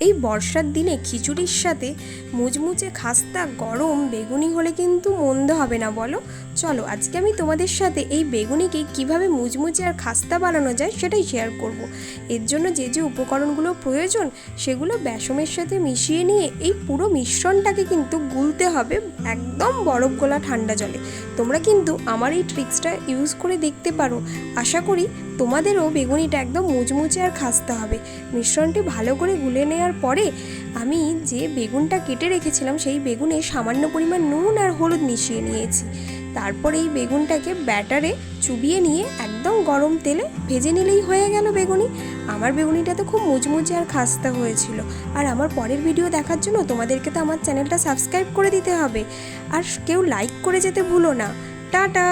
এই বর্ষার দিনে খিচুড়ির সাথে মুচমুচে খাস্তা গরম বেগুনি হলে কিন্তু মন্দ হবে না বলো। চলো আজকে আমি তোমাদের সাথে এই বেগুনিকে কিভাবে মুচমুচে আর খাস্তা বানানো যায় সেটাই শেয়ার করব। এর জন্য যে যে উপকরণগুলো প্রয়োজন সেগুলো বেসনের সাথে মিশিয়ে নিয়ে এই পুরো মিশ্রণটাকে কিন্তু গুলতে হবে একদম বরফ গোলা ঠান্ডা জলে। তোমরা কিন্তু আমার এই ট্রিক্সটা ইউজ করে দেখতে পারো, আশা করি তোমাদেরও বেগুনিটা একদম মুচমুচে আর খাস্তা হবে। মিশ্রণটি ভালো করে গুলে নেওয়ার পরে আমি যে বেগুনটা কেটে রেখেছিলাম সেই বেগুনে সামান্য পরিমাণ নুন আর হলুদ মিশিয়ে নিয়েছি। তারপর এই বেগুনটাকে ব্যাটারে চুবিয়ে নিয়ে একদম গরম তেলে ভেজে নিলেই হয়ে গেল বেগুনি। আমার বেগুনিটা তো খুব মুচমুচে আর খাস্তা হয়েছিল। আর আমার পরের ভিডিও দেখার জন্য তোমাদেরকে তো আমার চ্যানেলটা সাবস্ক্রাইব করে দিতে হবে, আর কেউ লাইক করে যেতে ভুলো না। টাটা।